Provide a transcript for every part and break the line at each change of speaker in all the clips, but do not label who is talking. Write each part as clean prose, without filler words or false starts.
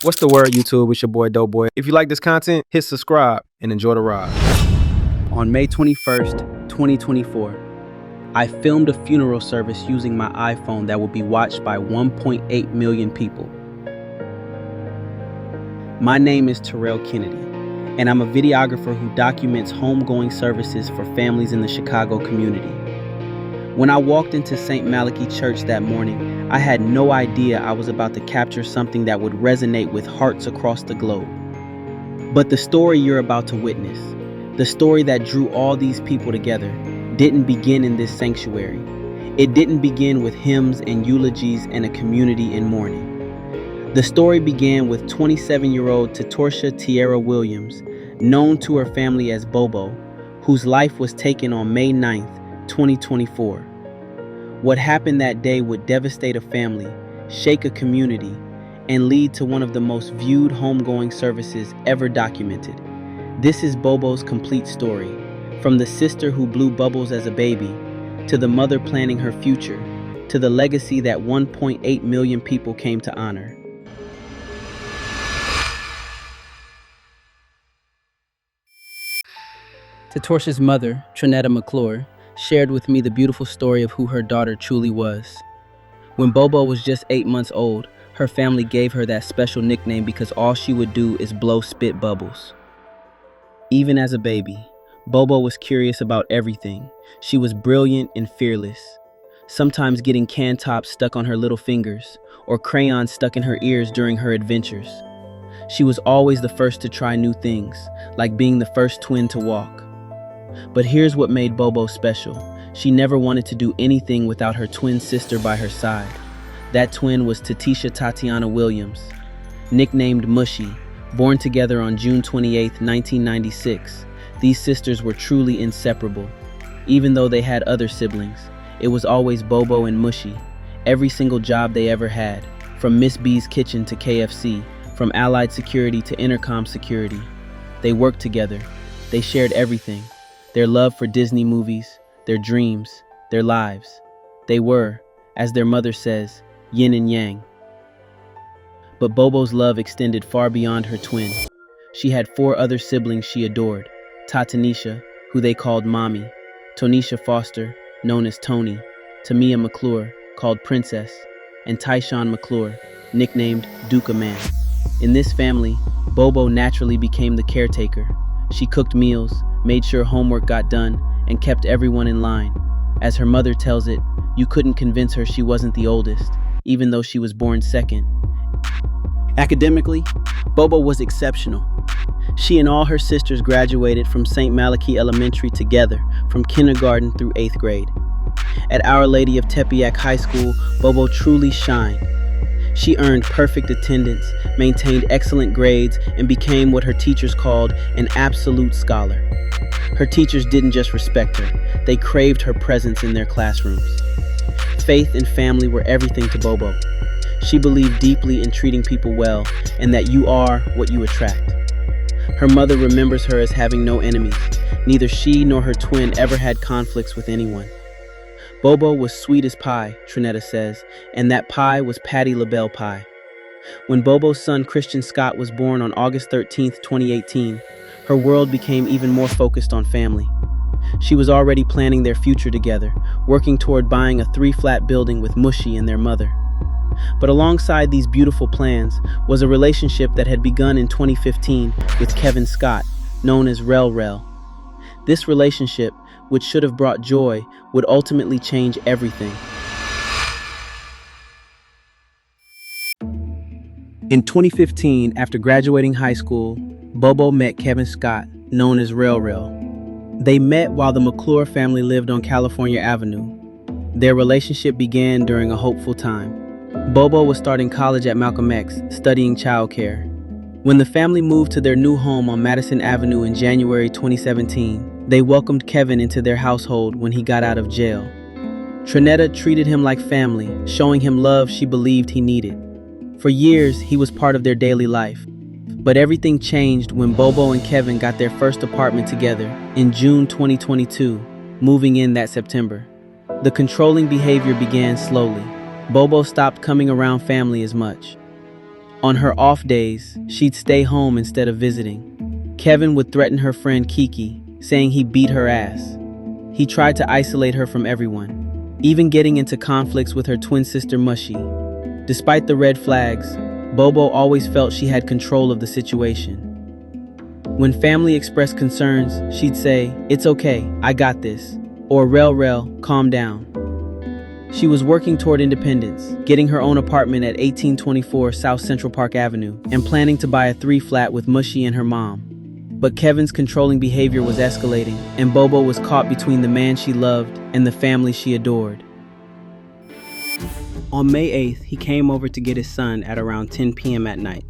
What's the word, YouTube? It's your boy Doughboy. If you like this content, hit subscribe and enjoy the ride.
On May 21st, 2024, I filmed a funeral service using my iPhone that would be watched by 1.8 million people. My name is Terrell Kennedy, and I'm a videographer who documents homegoing services for families in the Chicago community. When I walked into St. Malachy Church that morning, I had no idea I was about to capture something that would resonate with hearts across the globe. But the story you're about to witness, the story that drew all these people together, didn't begin in this sanctuary. It didn't begin with hymns and eulogies and a community in mourning. The story began with 27-year-old Tetorsha T Williams, known to her family as Bobo, whose life was taken on May 9th, 2024. What happened that day would devastate a family, shake a community, and lead to one of the most viewed homegoing services ever documented. This is Bobo's complete story, from the sister who blew bubbles as a baby, to the mother planning her future, to the legacy that 1.8 million people came to honor. Tetorsha's mother, Trinetta McClure, shared with me the beautiful story of who her daughter truly was. When Bobo was just 8 months old, her family gave her that special nickname because all she would do is blow spit bubbles. Even as a baby, Bobo was curious about everything. She was brilliant and fearless, sometimes getting can tops stuck on her little fingers or crayons stuck in her ears during her adventures. She was always the first to try new things, like being the first twin to walk. But here's what made Bobo special. She never wanted to do anything without her twin sister by her side. That twin was Tetorsha Tatiana Williams, nicknamed Mushy, born together on June 28, 1996. These sisters were truly inseparable. Even though they had other siblings, it was always Bobo and Mushy. Every single job they ever had, from Miss B's kitchen to KFC, from Allied Security to Intercom Security. They worked together. They shared everything. Their love for Disney movies, their dreams, their lives. They were, as their mother says, yin and yang. But Bobo's love extended far beyond her twin. She had 4 other siblings she adored: Tatanisha, who they called Mommy; Tonisha Foster, known as Tony; Tamia McClure, called Princess; and Tyshawn McClure, nicknamed Duka Man. In this family, Bobo naturally became the caretaker. She cooked meals, made sure homework got done, and kept everyone in line. As her mother tells it, you couldn't convince her she wasn't the oldest, even though she was born second. Academically, Bobo was exceptional. She and all her sisters graduated from St. Malachy Elementary together, from kindergarten through 8th grade. At Our Lady of Tepeyac High School, Bobo truly shined. She earned perfect attendance, maintained excellent grades, and became what her teachers called an absolute scholar. Her teachers didn't just respect her, they craved her presence in their classrooms. Faith and family were everything to Bobo. She believed deeply in treating people well, and that you are what you attract. Her mother remembers her as having no enemies. Neither she nor her twin ever had conflicts with anyone. Bobo was sweet as pie, Trinetta says, and that pie was Patti LaBelle pie. When Bobo's son Christian Scott was born on August 13, 2018, her world became even more focused on family. She was already planning their future together, working toward buying a 3-flat building with Mushy and their mother. But alongside these beautiful plans was a relationship that had begun in 2015 with Kevin Scott, known as Rel. This relationship, which should have brought joy, would ultimately change everything. In 2015, after graduating high school, Bobo met Kevin Scott, known as Rel. They met while the McClure family lived on California Avenue. Their relationship began during a hopeful time. Bobo was starting college at Malcolm X, studying childcare. When the family moved to their new home on Madison Avenue in January 2017, they welcomed Kevin into their household when he got out of jail. Trinetta treated him like family, showing him love she believed he needed. For years, he was part of their daily life. But everything changed when Bobo and Kevin got their first apartment together in June 2022, moving in that September. The controlling behavior began slowly. Bobo stopped coming around family as much. On her off days, she'd stay home instead of visiting. Kevin would threaten her friend Kiki, saying he beat her ass. He tried to isolate her from everyone, even getting into conflicts with her twin sister Mushy. Despite the red flags, Bobo always felt she had control of the situation. When family expressed concerns, she'd say, "It's okay, I got this," or "Rel, calm down." She was working toward independence, getting her own apartment at 1824 South Central Park Avenue, and planning to buy a 3-flat with Mushy and her mom. But Kevin's controlling behavior was escalating, and Bobo was caught between the man she loved and the family she adored. On May 8th, he came over to get his son at around 10 p.m. at night.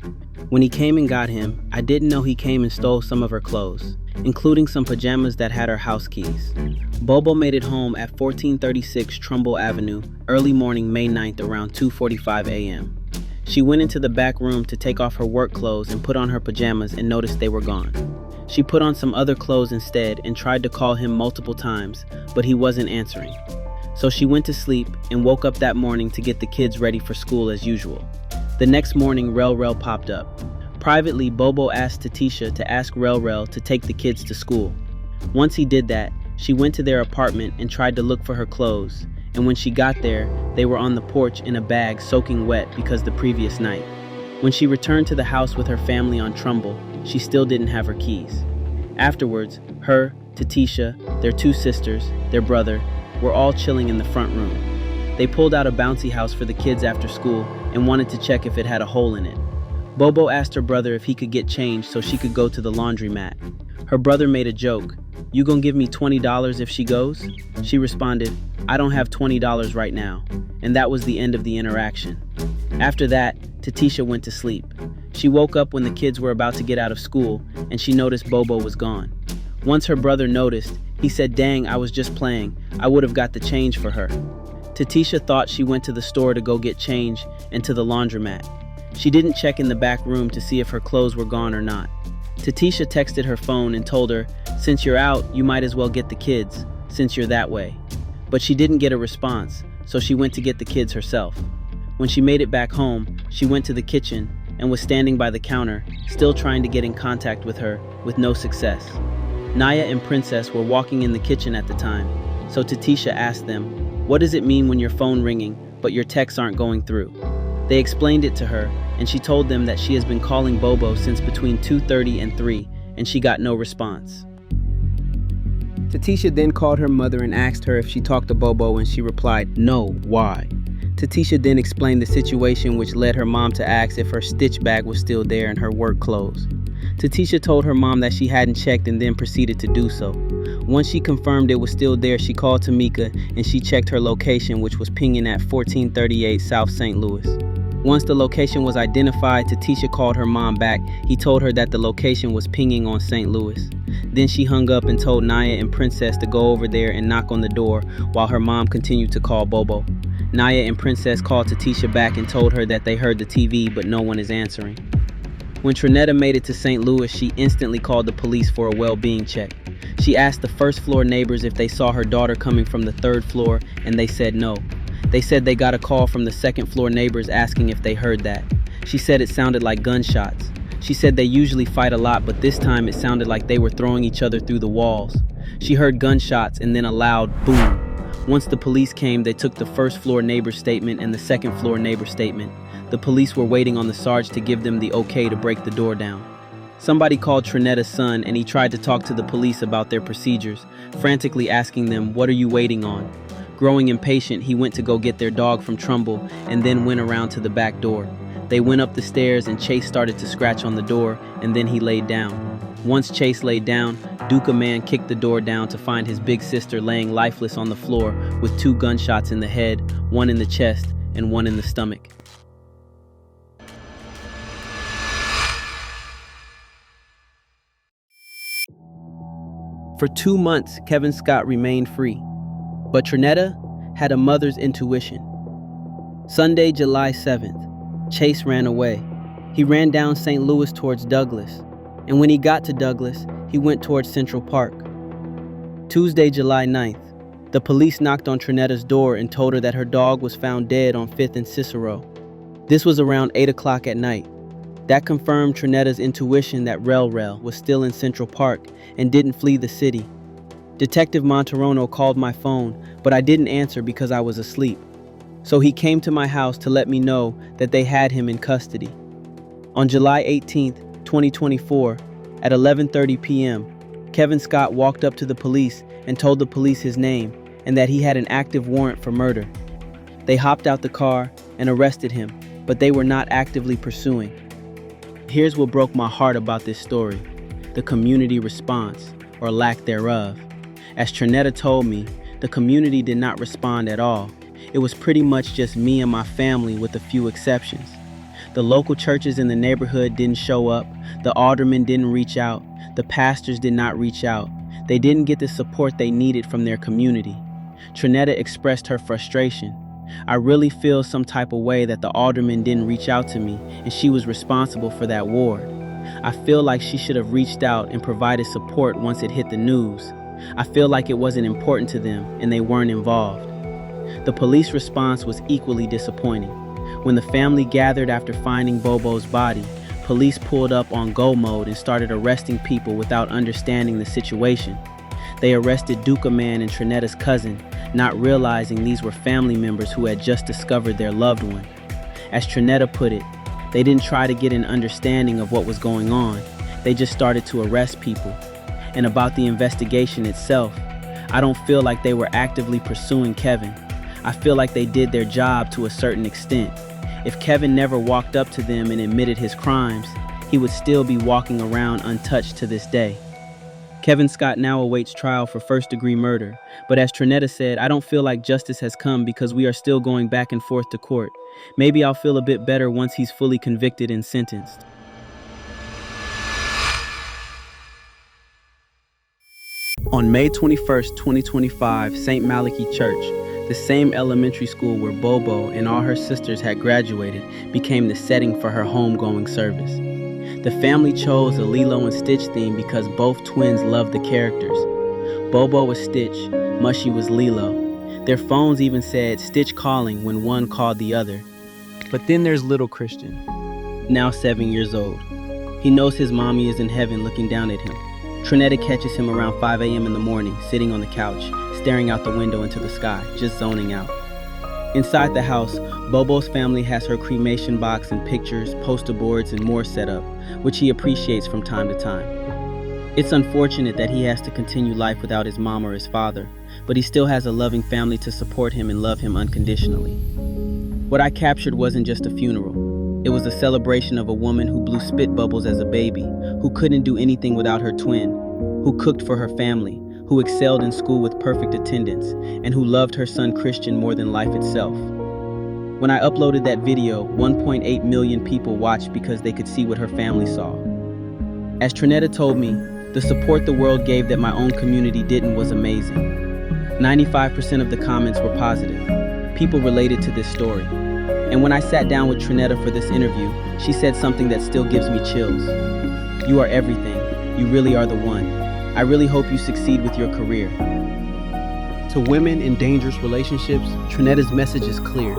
When he came and got him, I didn't know he came and stole some of her clothes, including some pajamas that had her house keys. Bobo made it home at 1436 Trumbull Avenue, early morning May 9th around 2:45 a.m. She went into the back room to take off her work clothes and put on her pajamas and noticed they were gone. She put on some other clothes instead and tried to call him multiple times, but he wasn't answering. So she went to sleep and woke up that morning to get the kids ready for school as usual. The next morning, Rel popped up. Privately, Bobo asked Tetorsha to ask Rel to take the kids to school. Once he did that, she went to their apartment and tried to look for her clothes, and when she got there, they were on the porch in a bag soaking wet because the previous night. When she returned to the house with her family on Trumbull, she still didn't have her keys. Afterwards, her, Tetorsha, their 2 sisters, their brother, were all chilling in the front room. They pulled out a bouncy house for the kids after school and wanted to check if it had a hole in it. Bobo asked her brother if he could get change so she could go to the laundromat. Her brother made a joke. "You gonna give me $20 if she goes?" She responded, "I don't have $20 right now." And that was the end of the interaction. After that, Tetorsha went to sleep. She woke up when the kids were about to get out of school, and she noticed Bobo was gone. Once her brother noticed, he said, "Dang, I was just playing. I would have got the change for her." Tetorsha thought she went to the store to go get change and to the laundromat. She didn't check in the back room to see if her clothes were gone or not. Tetorsha texted her phone and told her, "Since you're out, you might as well get the kids, since you're that way." But she didn't get a response, so she went to get the kids herself. When she made it back home, she went to the kitchen and was standing by the counter, still trying to get in contact with her, with no success. Naya and Princess were walking in the kitchen at the time, so Tetorsha asked them, "What does it mean when your phone ringing, but your texts aren't going through?" They explained it to her, and she told them that she has been calling Bobo since between 2:30 and 3, and she got no response. Tetorsha then called her mother and asked her if she talked to Bobo, and she replied, "No, why?" Tetorsha then explained the situation, which led her mom to ask if her stitch bag was still there in her work clothes. Tetorsha told her mom that she hadn't checked and then proceeded to do so. Once she confirmed it was still there, she called Tamika and she checked her location, which was pinging at 1438 South St. Louis. Once the location was identified, Tetorsha called her mom back. He told her that the location was pinging on St. Louis. Then she hung up and told Naya and Princess to go over there and knock on the door while her mom continued to call Bobo. Naya and Princess called Tetorsha back and told her that they heard the TV, but no one is answering. When Trinetta made it to St. Louis, she instantly called the police for a well-being check. She asked the first floor neighbors if they saw her daughter coming from the 3rd floor, and they said no. They said they got a call from the 2nd floor neighbors asking if they heard that. She said it sounded like gunshots. She said they usually fight a lot, but this time it sounded like they were throwing each other through the walls. She heard gunshots and then a loud boom. Once the police came, they took the 1st floor neighbor's statement and the 2nd floor neighbor's statement. The police were waiting on the Sarge to give them the okay to break the door down. Somebody called Trinetta's son and he tried to talk to the police about their procedures, frantically asking them, "What are you waiting on?" Growing impatient, he went to go get their dog from Trumbull and then went around to the back door. They went up the stairs and Chase started to scratch on the door and then he laid down. Once Chase laid down, Duca Man kicked the door down to find his big sister laying lifeless on the floor with 2 gunshots in the head, 1 in the chest and 1 in the stomach. For 2 months, Kevin Scott remained free, but Trinetta had a mother's intuition. Sunday, July 7th, Chase ran away. He ran down St. Louis towards Douglas, and when he got to Douglas, he went towards Central Park. Tuesday, July 9th, the police knocked on Trinetta's door and told her that her dog was found dead on 5th and Cicero. This was around 8 o'clock at night. That confirmed Trinetta's intuition that Rel was still in Central Park and didn't flee the city. Detective Monterono called my phone, but I didn't answer because I was asleep. So he came to my house to let me know that they had him in custody. On July 18th, 2024, at 11:30 p.m., Kevin Scott walked up to the police and told the police his name and that he had an active warrant for murder. They hopped out the car and arrested him, but they were not actively pursuing. Here's what broke my heart about this story: the community response, or lack thereof. As Trinetta told me, the community did not respond at all. It was pretty much just me and my family with a few exceptions. The local churches in the neighborhood didn't show up, the aldermen didn't reach out, the pastors did not reach out. They didn't get the support they needed from their community. Trinetta expressed her frustration. I really feel some type of way that the alderman didn't reach out to me and she was responsible for that ward. I feel like she should have reached out and provided support once it hit the news. I feel like it wasn't important to them and they weren't involved. The police response was equally disappointing. When the family gathered after finding Bobo's body, police pulled up on go mode and started arresting people without understanding the situation. They arrested Duca Man and Trinetta's cousin, not realizing these were family members who had just discovered their loved one. As Trinetta put it, they didn't try to get an understanding of what was going on. They just started to arrest people. And about the investigation itself, I don't feel like they were actively pursuing Kevin. I feel like they did their job to a certain extent. If Kevin never walked up to them and admitted his crimes, he would still be walking around untouched to this day. Kevin Scott now awaits trial for first-degree murder, but as Trinetta said, I don't feel like justice has come because we are still going back and forth to court. Maybe I'll feel a bit better once he's fully convicted and sentenced. On May 21st, 2025, St. Malachy Church, the same elementary school where Bobo and all her sisters had graduated, became the setting for her homegoing service. The family chose a Lilo and Stitch theme because both twins loved the characters. Bobo was Stitch, Mushy was Lilo. Their phones even said Stitch calling when one called the other. But then there's little Christian, now 7 years old. He knows his mommy is in heaven looking down at him. Trinetta catches him around 5 a.m. in the morning, sitting on the couch, staring out the window into the sky, just zoning out. Inside the house, Bobo's family has her cremation box and pictures, poster boards, and more set up, which he appreciates from time to time. It's unfortunate that he has to continue life without his mom or his father, but he still has a loving family to support him and love him unconditionally. What I captured wasn't just a funeral. It was a celebration of a woman who blew spit bubbles as a baby, who couldn't do anything without her twin, who cooked for her family, who excelled in school with perfect attendance, and who loved her son Christian more than life itself. When I uploaded that video, 1.8 million people watched because they could see what her family saw. As Trinetta told me, the support the world gave that my own community didn't was amazing. 95% of the comments were positive. People related to this story. And when I sat down with Trinetta for this interview, she said something that still gives me chills. You are everything. You really are the one. I really hope you succeed with your career. To women in dangerous relationships, Trinetta's message is clear.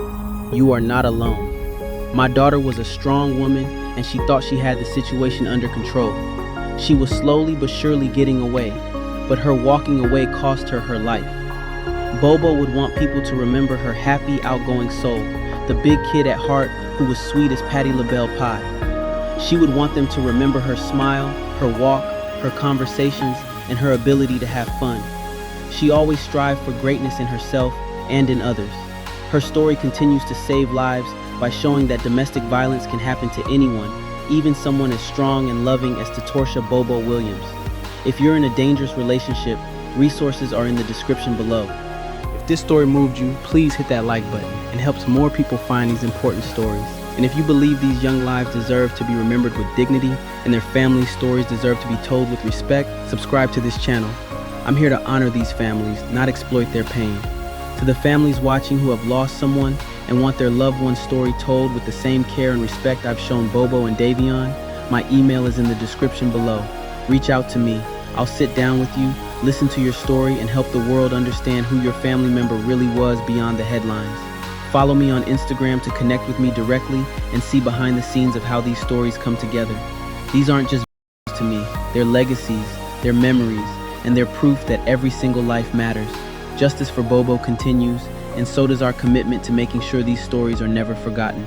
You are not alone. My daughter was a strong woman and she thought she had the situation under control. She was slowly but surely getting away, but her walking away cost her her life. Bobo would want people to remember her happy, outgoing soul, the big kid at heart who was sweet as Patti LaBelle pie. She would want them to remember her smile, her walk, her conversations, and her ability to have fun. She always strived for greatness in herself and in others. Her story continues to save lives by showing that domestic violence can happen to anyone, even someone as strong and loving as Tetorsha Bobo Williams. If you're in a dangerous relationship, resources are in the description below. If this story moved you, please hit that like button. It helps more people find these important stories. And if you believe these young lives deserve to be remembered with dignity and their family stories deserve to be told with respect, subscribe to this channel. I'm here to honor these families, not exploit their pain. To the families watching who have lost someone and want their loved one's story told with the same care and respect I've shown Bobo and Davion, my email is in the description below. Reach out to me. I'll sit down with you, listen to your story, and help the world understand who your family member really was beyond the headlines. Follow me on Instagram to connect with me directly and see behind the scenes of how these stories come together. These aren't just to me, they're legacies, they're memories, and they're proof that every single life matters. Justice for Bobo continues, and so does our commitment to making sure these stories are never forgotten.